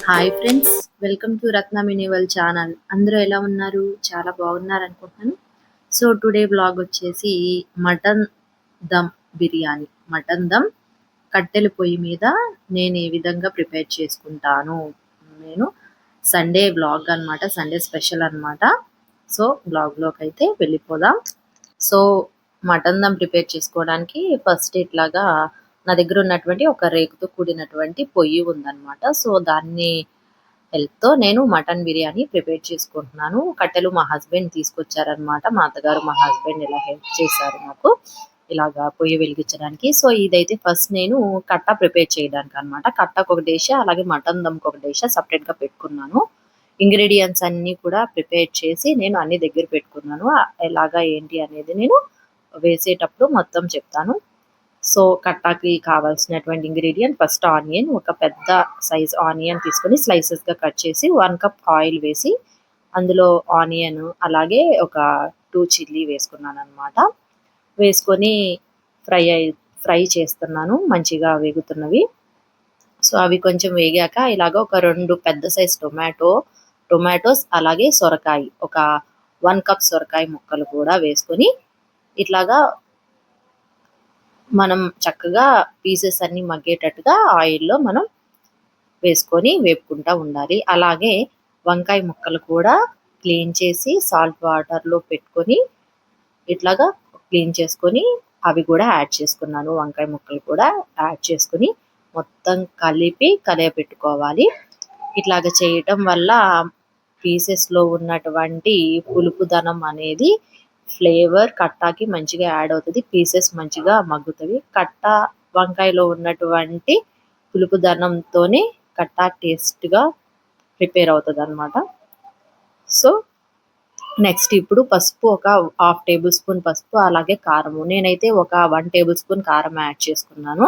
Hi friends, welcome to Ratna మినివల్ channel. అందరూ ఎలా ఉన్నారు? చాలా బాగున్నారు అనుకుంటున్నాను. సో టుడే బ్లాగ్ వచ్చేసి మటన్ దమ్ బిర్యానీ. మటన్ దమ్ కట్టెల పొయ్యి మీద నేను ఏ విధంగా ప్రిపేర్ చేసుకుంటాను. నేను సండే బ్లాగ్ అన్నమాట, సండే స్పెషల్ అన్నమాట. సో బ్లాగ్లోకి అయితే వెళ్ళిపోదాం. సో మటన్ దమ్ ప్రిపేర్ చేసుకోవడానికి ఫస్ట్ ఇట్లాగా నా దగ్గర ఉన్నటువంటి ఒక రేకుతో కూడినటువంటి పొయ్యి ఉందన్నమాట. సో దాన్ని హెల్ప్‌తో నేను మటన్ బిర్యానీ ప్రిపేర్ చేసుకుంటున్నాను. కట్టెలు మా హస్బెండ్ తీసుకొచ్చారనమాట. మా అత్తగారు, మా హస్బెండ్ ఇలా హెల్ప్ చేశారు నాకు. ఇలాగా పొయ్యి వెలిగించడానికి. సో ఇదైతే ఫస్ట్ నేను కట్ట ప్రిపేర్ చేయడానికనమాట. కట్టకొకటేసా, అలాగే మటన్ దమ్‌కొకటేసా సెపరేట్‌గా పెట్టుకున్నాను. ఇంగ్రీడియెంట్స్ అన్నీ కూడా ప్రిపేర్ చేసి నేను అన్నీ దగ్గర పెట్టుకున్నాను. ఎలాగా ఏంటి అనేది నేను వేసేటప్పుడు మొత్తం చెప్తాను. సో కట్టాకి కావాల్సినటువంటి ఇంగ్రీడియంట్ ఫస్ట్ ఆనియన్, ఒక పెద్ద సైజ్ ఆనియన్ తీసుకొని స్లైసెస్‌గా కట్ చేసి 1 కప్ ఆయిల్ వేసి అందులో ఆనియన్ అలాగే ఒక 2 చిల్లీ వేసుకున్నాననమాట. వేసుకొని ఫ్రై ఫ్రై చేస్తున్నాను. మంచిగా వేగుతున్నవి. సో అవి కొంచెం వేగాక ఇలాగ ఒక 2 పెద్ద సైజ్ టొమాటోస్ అలాగే సొరకాయ ఒక 1 కప్ సొరకాయ ముక్కలు కూడా వేసుకొని ఇట్లాగా మనం చక్కగా పీసెస్ అన్నీ మగ్గేటట్టుగా ఆయిల్‌లో మనం వేసుకొని వేపుకుంటా ఉండాలి. అలాగే వంకాయ ముక్కలు కూడా క్లీన్ చేసి సాల్ట్ వాటర్‌లో పెట్టుకొని ఇట్లాగా క్లీన్ చేసుకొని అవి కూడా యాడ్ చేసుకున్నాను. వంకాయ ముక్కలు కూడా యాడ్ చేసుకొని మొత్తం కలిపి కలయపెట్టుకోవాలి. ఇట్లాగ చేయటం వల్ల పీసెస్‌లో ఉన్నటువంటి పులుపుదనం అనేది ఫ్లేవర్ కట్టాకి మంచిగా యాడ్ అవుతది. పీసెస్ మంచిగా మగ్గుతవి. కట్ట వంకాయలో ఉన్నటువంటి పులుపుదనంతోనే కట్టా టేస్ట్‌గా ప్రిపేర్ అవుతదనమాట. సో నెక్స్ట్ ఇప్పుడు పసుపు ఒక హాఫ్ టేబుల్ స్పూన్ పసుపు, అలాగే కారము. నేనైతే ఒక 1 టేబుల్ స్పూన్ కారం యాడ్ చేసుకున్నాను.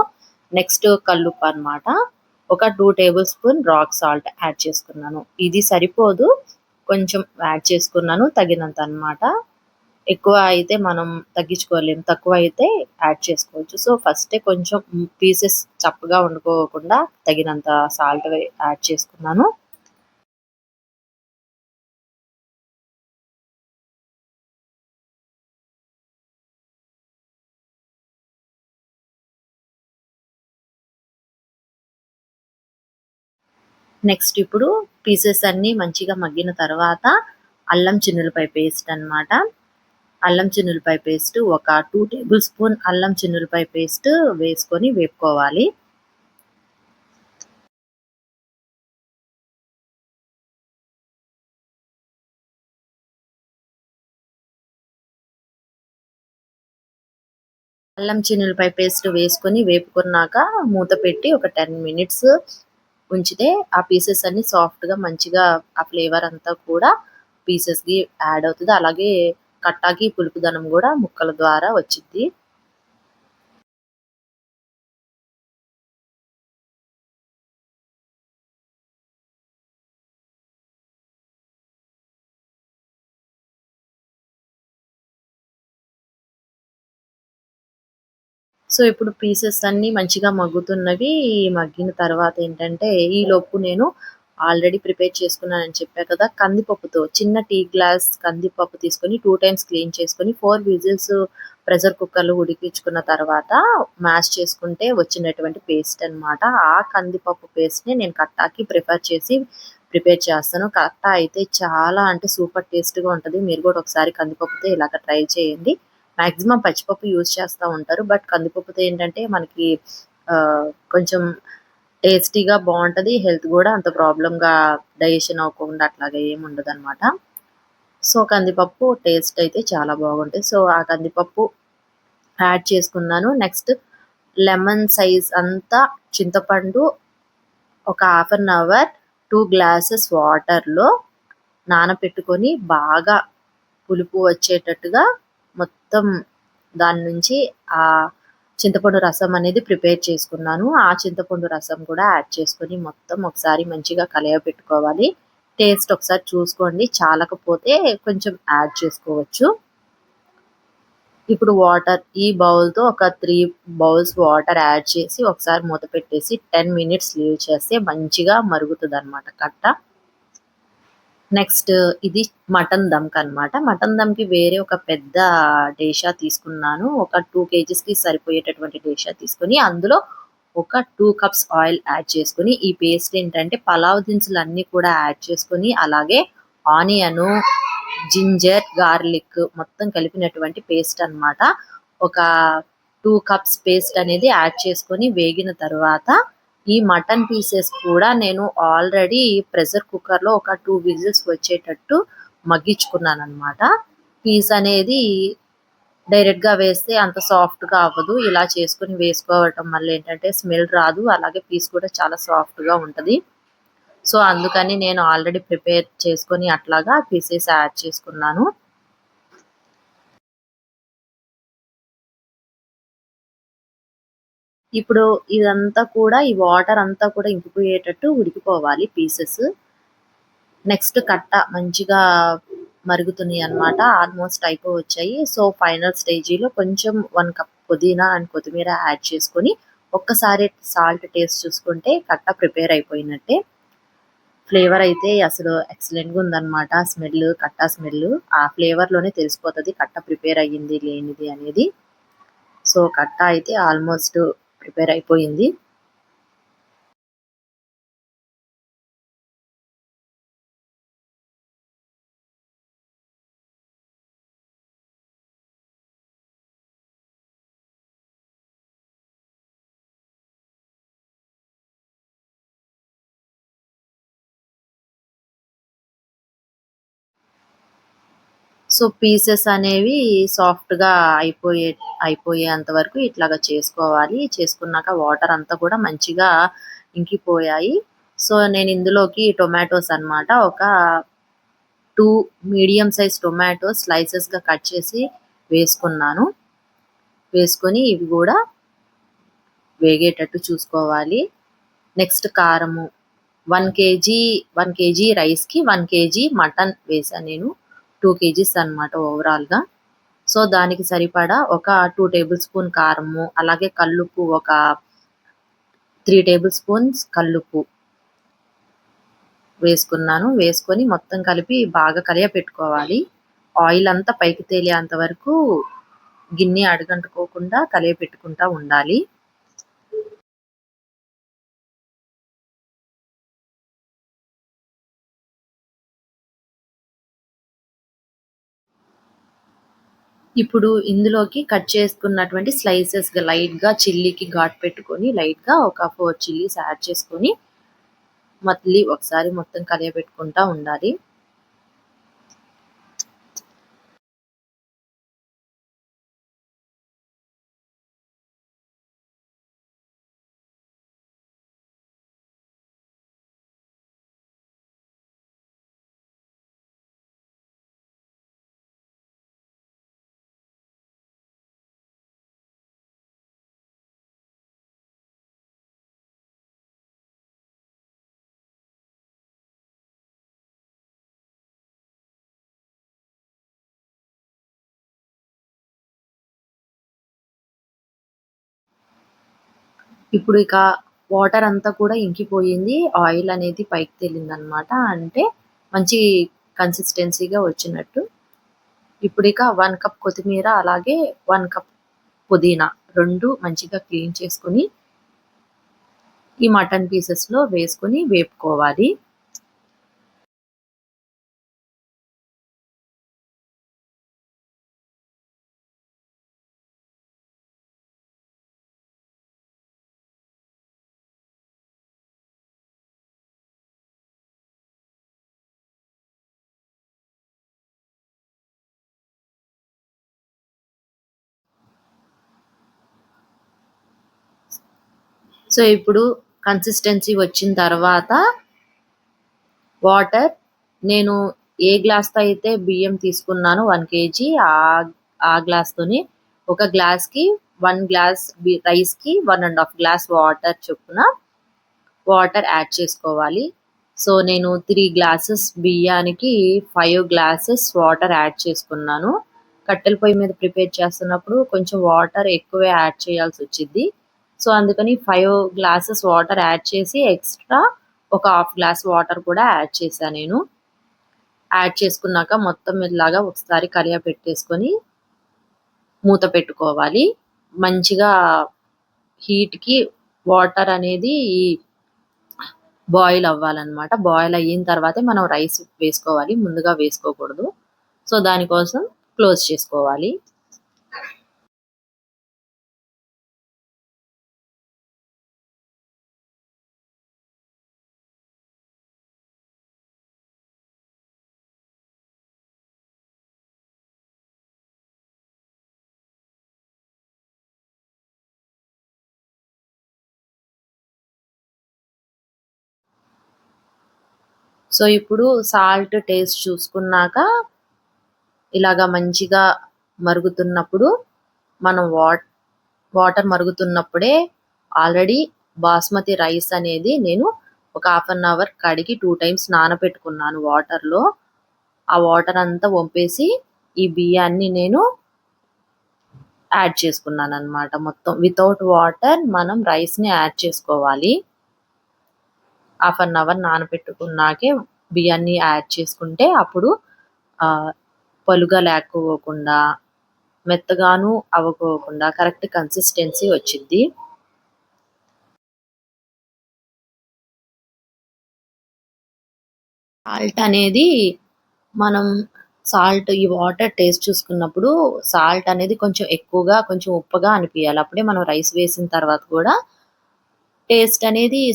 నెక్స్ట్ కల్లుప్పు అనమాట. ఒక 2 table spoon rock salt add చేసుకున్నాను. ఇది సరిపోదు, కొంచెం యాడ్ చేసుకున్నాను తగినంత అనమాట. ఎక్కువ అయితే మనం తగ్గించుకోలేము, తక్కువ అయితే యాడ్ చేసుకోవచ్చు. సో ఫస్టే కొంచెం పీసెస్ చప్పగా వండుకోకుండా తగినంత సాల్ట్ యాడ్ చేసుకున్నాను. నెక్స్ట్ ఇప్పుడు పీసెస్ అన్నీ మంచిగా మగ్గిన తర్వాత అల్లం చిన్నులపాయ పేస్ట్ అనమాట. అల్లం చిన్నులపాయ పేస్ట్ ఒక 2 టేబుల్ స్పూన్ అల్లం చిన్నులపాయ పేస్ట్ వేసుకొని వేపుకోవాలి. అల్లం చిన్నులపాయ పేస్ట్ వేసుకొని వేపుకున్నాక మూత పెట్టి ఒక 10 మినిట్స్ ఉంచితే ఆ పీసెస్ అన్నీ సాఫ్ట్‌గా మంచిగా ఆ ఫ్లేవర్ అంతా కూడా పీసెస్‌కి యాడ్ అవుతది. అలాగే కట్టాకి పులుపుదనం కూడా ముక్కల ద్వారా వచ్చిద్ది. సో ఇప్పుడు పీసెస్ అన్నీ మంచిగా మగ్గుతున్నవి. మగ్గిన తర్వాత ఏంటంటే ఈలోపు నేను ఆల్రెడీ ప్రిపేర్ చేసుకున్నానని చెప్పా కదా! కందిపప్పుతో చిన్న టీ గ్లాస్ కందిపప్పు తీసుకొని 2 టైమ్స్ క్లీన్ చేసుకొని 4 విజిల్స్ ప్రెషర్ కుక్కర్‌లో ఉడికించుకున్న తర్వాత మ్యాష్ చేసుకుంటే వచ్చినటువంటి పేస్ట్ అన్నమాట. ఆ కందిపప్పు పేస్ట్‌ని నేను కట్టాకి ప్రిపేర్ చేస్తాను. కట్టా అయితే చాలా అంటే సూపర్ టేస్ట్‌గా ఉంటది. మీరు కూడా ఒకసారి కందిపప్పుతో ఇలాగ ట్రై చేయండి. మాక్సిమం పచ్చిపప్పు యూజ్ చేస్తా ఉంటారు. బట్ కందిపప్పుతో ఏంటంటే మనకి కొంచెం టేస్టీగా బావుంటది. హెల్త్ గూడా అంత ప్రాబ్లమ్‌గా డైజెషన్ అవ్వకుండా అట్లాగా ఏమి ఉండదనమాట. సో కందిపప్పు టేస్ట్ అయితే చాలా బాగుంటాయి. సో ఆ కందిపప్పు యాడ్ చేసుకున్నాను. నెక్స్ట్ లెమన్ సైజ్ అంతా చింతపండు ఒక హాఫ్ అన్ అవర్ 2 గ్లాసెస్ వాటర్‌లో నానపెట్టుకొని బాగా పులుపు వచ్చేటట్టుగా మొత్తం దాని నుంచి ఆ చింతపండు రసం అనేది ప్రిపేర్ చేసుకున్నాను. ఆ చింతపండు రసం కూడా యాడ్ చేసుకొని మొత్తం ఒకసారి మంచిగా కలయపెట్టుకోవాలి. టేస్ట్ ఒకసారి చూసుకోండి. చాలకపోతే కొంచెం యాడ్ చేసుకోవచ్చు. ఇప్పుడు వాటర్ ఈ బౌల్‌తో ఒక 3 బౌల్స్ వాటర్ యాడ్ చేసి ఒకసారి మూత పెట్టేసి 10 మినిట్స్ లీవ్ చేస్తే మంచిగా మరుగుతదనమాట కట్ట. నెక్స్ట్ ఇది మటన్ దమ్‌కనమాట. మటన్ దమ్‌కి వేరే ఒక పెద్ద డేషా తీసుకున్నాను. ఒక 2 కేజీస్‌కి సరిపోయేటటువంటి డేషా తీసుకొని అందులో ఒక 2 కప్స్ ఆయిల్ యాడ్ చేసుకొని, ఈ పేస్ట్ ఏంటంటే పలావ్ దినుసులన్నీ కూడా యాడ్ చేసుకొని, అలాగే ఆనియను, జింజర్, గార్లిక్ మొత్తం కలిపినటువంటి పేస్ట్ అన్నమాట. ఒక 2 కప్స్ పేస్ట్ అనేది యాడ్ చేసుకొని వేగిన తరువాత ఈ మటన్ పీసెస్ కూడా నేను ఆల్రెడీ ప్రెషర్ కుక్కర్‌లో ఒక 2 విజిల్స్ వచ్చేటట్టు మగ్గించుకున్నానన్నమాట. పీస్ అనేది డైరెక్ట్‌గా వేస్తే అంత సాఫ్ట్‌గా అవ్వదు. ఇలా చేసుకొని వేసుకోవటం వల్ల ఏంటంటే స్మెల్ రాదు. అలాగే పీస్ కూడా చాలా సాఫ్ట్‌గా ఉంటది. సో, అందుకని నేను ఆల్రెడీ ప్రిపేర్ చేసుకొని అట్లాగా పీసెస్ యాడ్ చేసుకున్నాను. ఇప్పుడు ఇదంతా కూడా ఈ వాటర్ అంతా కూడా ఇంకిపోయేటట్టు ఉడికిపోవాలి పీసెస్. నెక్స్ట్ కట్ట మంచిగా మరుగుతున్నాయన్నమాట. ఆల్మోస్ట్ అయిపోవచ్చాయి. సో, ఫైనల్ స్టేజీలో కొంచెం 1 కప్ పుదీనా అండ్ కొత్తిమీర యాడ్ చేసుకొని, ఒక్కసారి సాల్ట్ టేస్ట్ చూసుకుంటే కట్ట ప్రిపేర్ అయిపోయినట్టే. ఫ్లేవర్ అయితే అసలు ఎక్సలెంట్‌గా ఉందన్నమాట. కట్టా స్మెల్ ఆ ఫ్లేవర్‌లోనే తెలిసిపోతది కట్ట ప్రిపేర్ అయ్యింది, లేనిది అనేది. సో, కట్ట అయితే ఆల్మోస్ట్ ప్రిపేర్ అయిపోయింది. సో, పీసెస్ అనేవి సాఫ్ట్‌గా అయిపోయేంత వరకు ఇట్లాగా చేసుకోవాలి. చేసుకున్నాక వాటర్ అంతా కూడా మంచిగా ఇంకిపోయాయి. సో, నేను ఇందులోకి టొమాటోస్ అన్నమాట. ఒక 2 మీడియం సైజ్ టొమాటోస్ స్లైసెస్‌గా కట్ చేసి వేసుకున్నాను. వేసుకొని ఇవి గూడా వేగేటట్టు చూసుకోవాలి. నెక్స్ట్ కారము 1 కేజీ రైస్‌కి 1 కేజీ మటన్ వేశాను నేను. 2 కేజీస్ అన్నమాట ఓవరాల్‌గా. సో, దానికి సరిపడా ఒక 2 టేబుల్ స్పూన్ కారము, అలాగే కల్లుప్పు ఒక 3 టేబుల్ స్పూన్స్ కల్లుప్పు వేసుకున్నాను. వేసుకొని మొత్తం కలిపి బాగా కలియపెట్టుకోవాలి. ఆయిల్ అంతా పైకి తేలేంత వరకు గిన్నె అడుగంటుకోకుండా కలియపెట్టుకుంటా ఉండాలి. ఇప్పుడు ఇందులోకి కట్ చేసుకున్నటువంటి స్లైసెస్‌గా లైట్‌గా చిల్లీకి ఘాటు పెట్టుకొని లైట్‌గా ఒక 4 చిల్లీస్ యాడ్ చేసుకొని మళ్ళీ ఒకసారి మొత్తం కలియబెట్టుకుంటా ఉండాలి. ఇప్పుడు ఇక వాటర్ అంతా కూడా ఇంకిపోయింది. ఆయిల్ అనేది పైకి తేలిందనమాట. అంటే మంచి కన్సిస్టెన్సీగా వచ్చినట్టు. ఇప్పుడిక 1 కప్ కొత్తిమీర అలాగే 1 కప్ పుదీనా 2 మంచిగా క్లీన్ చేసుకొని ఈ మటన్ పీసెస్‌లో వేసుకొని వేపుకోవాలి. సో, ఇప్పుడు కన్సిస్టెన్సీ వచ్చిన తర్వాత వాటర్ నేను ఏ గ్లాస్‌తో అయితే బియ్యం తీసుకున్నానో 1 కేజీ ఆ గ్లాస్‌తోని ఒక గ్లాస్‌కి 1 గ్లాస్ రైస్‌కి 1 ½ గ్లాస్ వాటర్ చొప్పున వాటర్ యాడ్ చేసుకోవాలి. సో, నేను 3 గ్లాసెస్ బియ్యానికి 5 గ్లాసెస్ వాటర్ యాడ్ చేసుకున్నాను. కట్టెల పొయ్యి మీద ప్రిపేర్ చేస్తున్నప్పుడు కొంచెం వాటర్ ఎక్కువే యాడ్ చేయాల్సి వచ్చింది. సో అందుకని 5 గ్లాసెస్ వాటర్ యాడ్ చేసి ఎక్స్ట్రా ఒక హాఫ్ గ్లాస్ వాటర్ కూడా యాడ్ చేశా నేను. యాడ్ చేసుకున్నాక మొత్తం ఇలాగా ఒకసారి కలియపెట్టేసుకొని మూత పెట్టుకోవాలి. మంచిగా హీట్‌కి వాటర్ అనేది బాయిల్ అవ్వాలన్నమాట. బాయిల్ అయిన తర్వాతే మనం రైస్ వేసుకోవాలి. ముందుగా వేసుకోకూడదు. సో దానికోసం క్లోజ్ చేసుకోవాలి. సో ఇప్పుడు సాల్ట్ టేస్ట్ చూసుకున్నాక ఇలాగా మంచిగా మరుగుతున్నప్పుడు మనం వాటర్ మరుగుతున్నప్పుడే ఆల్రెడీ బాస్మతి రైస్ అనేది నేను ఒక హాఫ్ అన్ అవర్ కడిగి 2 టైమ్స్ నానబెట్టుకున్నాను వాటర్‌లో. ఆ వాటర్ అంతా వంపేసి ఈ బియ్యాన్ని నేను యాడ్ చేసుకున్నానన్నమాట మొత్తం. వితౌట్ వాటర్ మనం రైస్‌ని యాడ్ చేసుకోవాలి. హాఫ్ అన్ అవర్ నానబెట్టుకున్నాకే బియ్యాన్ని యాడ్ చేసుకుంటే అప్పుడు పలుగా లేకోకుండా మెత్తగాను అవ్వకోకుండా కరెక్ట్ కన్సిస్టెన్సీ వచ్చిద్ది. సాల్ట్ అనేది మనం ఈ వాటర్ టేస్ట్ చూసుకున్నప్పుడు సాల్ట్ అనేది కొంచెం ఎక్కువగా, కొంచెం ఉప్పగా అనిపియాలి. అప్పుడే మనం రైస్ వేసిన తర్వాత కూడా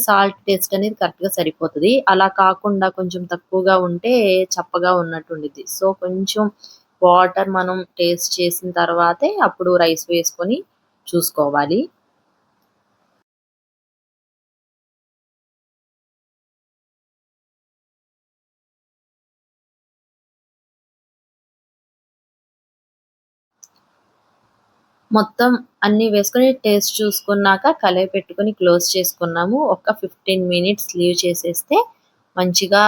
సాల్ట్ టేస్ట్ అనేది కరెక్ట్‌గా సరిపోతది. అలా కాకుండా కొంచెం తక్కువగా ఉంటే చప్పగా ఉన్నట్టు ఉండిద్ది. సో కొంచెం వాటర్ మనం టేస్ట్ చేసిన తర్వాతే అప్పుడు రైస్ వేసుకొని చూసుకోవాలి. మొత్తం అన్నీ వేసుకొని టేస్ట్ చూసుకున్నాక కలియపెట్టుకొని క్లోజ్ చేసుకున్నాము. ఒక 15 మినిట్స్ లీవ్ చేసేస్తే మంచిగా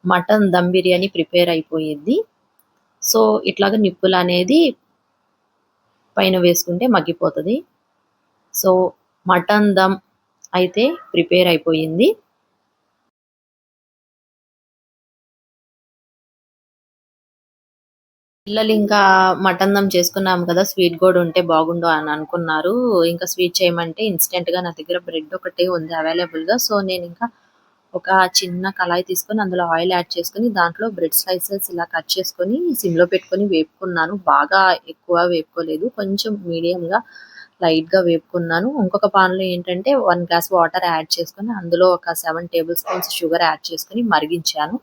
మటన్ దమ్ బిర్యానీ ప్రిపేర్ అయిపోయిద్ది. సో ఇట్లాగా నిప్పులనేది పైన వేసుకుంటే మగ్గిపోతది. సో మటన్ దమ్ అయితే ప్రిపేర్ అయిపోయింది. పిల్లలింకా మటన్ దమ్ చేసుకున్నాం కదా! స్వీట్ గూడా ఉంటే బాగుండు అని అనుకున్నారు. ఇంకా స్వీట్ చేయమంటే ఇన్‌స్టంట్‌గా నా దగ్గర బ్రెడ్ ఒకటే ఉంది అవైలబుల్‌గా. సో నేనింకా ఒక చిన్న కళాయి తీసుకొని అందులో ఆయిల్ యాడ్ చేసుకొని దాంట్లో బ్రెడ్ స్లైసెస్ ఇలా కట్ చేసుకొని సిమ్‌లో పెట్టుకొని వేపుకున్నాను. బాగా ఎక్కువ వేపుకోలేదు. కొంచెం మీడియంగా లైట్‌గా వేపుకున్నాను. ఇంకొక పాన్‌లో ఏంటంటే 1 గ్లాస్ వాటర్ యాడ్ చేసుకొని అందులో ఒక 7 టేబుల్ స్పూన్స్ షుగర్ యాడ్ చేసుకొని మరిగించాను.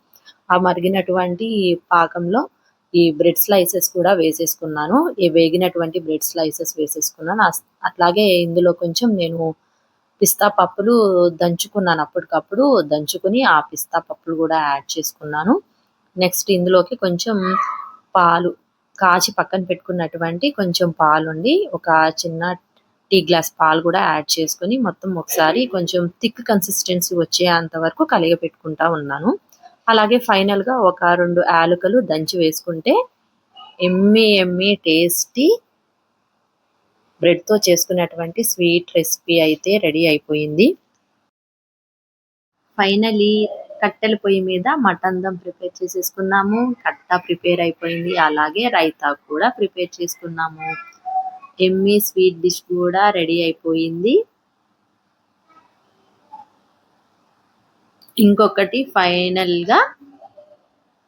ఆ మరిగినటువంటి పాకంలో ఈ బ్రెడ్ స్లైసెస్ కూడా వేసేసుకున్నాను. ఈ వేగినటువంటి బ్రెడ్ స్లైసెస్ వేసేసుకున్నాను. అట్లాగే ఇందులో కొంచెం నేను పిస్తా పప్పులు దంచుకున్నాను అప్పటికప్పుడు. దంచుకొని ఆ పిస్తా పప్పులు గూడా యాడ్ చేసుకున్నాను. నెక్స్ట్ ఇందులోకి కొంచెం పాలు కాచి పక్కన పెట్టుకున్నటువంటి కొంచెం పాలుండి ఒక చిన్న టీ గ్లాస్ పాలు గూడా యాడ్ చేసుకొని మొత్తం ఒకసారి కొంచెం థిక్ కన్సిస్టెన్సీ వచ్చేంత వరకు కలియపెట్టుకుంటా ఉన్నాను. అలాగే ఫైనల్‌గా ఒక 2 యాలకులు దంచి వేసుకుంటే యమ్మీ టేస్టీ బ్రెడ్‌తో చేసుకున్నటువంటి స్వీట్ రెసిపీ అయితే రెడీ అయిపోయింది. ఫైనల్లీ కట్టెల పొయ్యి మీద మటన్ దమ్ ప్రిపేర్ చేసేసుకున్నాము. కట్టా ప్రిపేర్ అయిపోయింది. అలాగే రైతా కూడా ప్రిపేర్ చేసుకున్నాము. యమ్మీ స్వీట్ డిష్ కూడా రెడీ అయిపోయింది. ఇంకొకటి ఫైనల్‌గా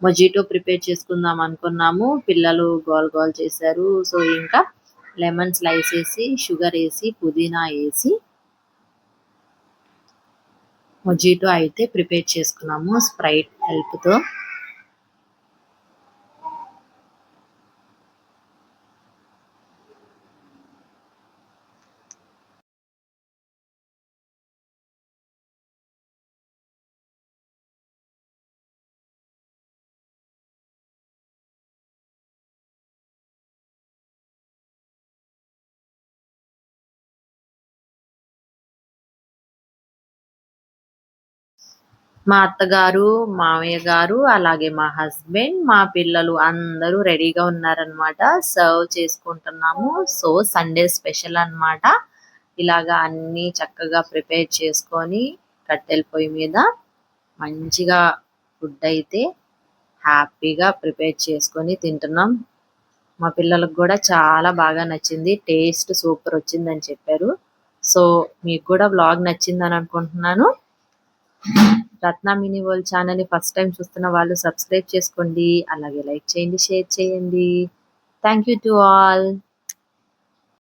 మొజిటో ప్రిపేర్ చేసుకుందాం అనుకున్నాము. పిల్లలు గోల గోల చేశారు. సో ఇంకా లెమన్ స్లైస్ ఏసి, షుగర్ ఏసి, పుదీనా ఏసి మొజిటో అయితే ప్రిపేర్ చేసుకున్నాము స్ప్రైట్ హెల్ప్‌తో. మా అత్తగారు, మామయ్య గారు, అలాగే మా హస్బెండ్, మా పిల్లలు అందరూ రెడీగా ఉన్నారనమాట. సర్వ్ చేసుకుంటున్నాము. సో, సండే స్పెషల్ అన్నమాట. ఇలాగా అన్నీ చక్కగా ప్రిపేర్ చేసుకొని కట్టెల పొయ్యి మీద మంచిగా ఫుడ్ అయితే హ్యాపీగా ప్రిపేర్ చేసుకొని తింటున్నాం. మా పిల్లలకు కూడా చాలా బాగా నచ్చింది. టేస్ట్ సూపర్ వచ్చిందని చెప్పారు. సో, మీకు కూడా వ్లాగ్ నచ్చిందని అనుకుంటున్నాను. రత్న మినీ వరల్డ్ ఛానల్‌ని ఫస్ట్ టైమ్ చూస్తున్న వాళ్ళు సబ్స్క్రైబ్ చేసుకోండి. అలాగే లైక్ చేయండి, షేర్ చేయండి. Thank you to all.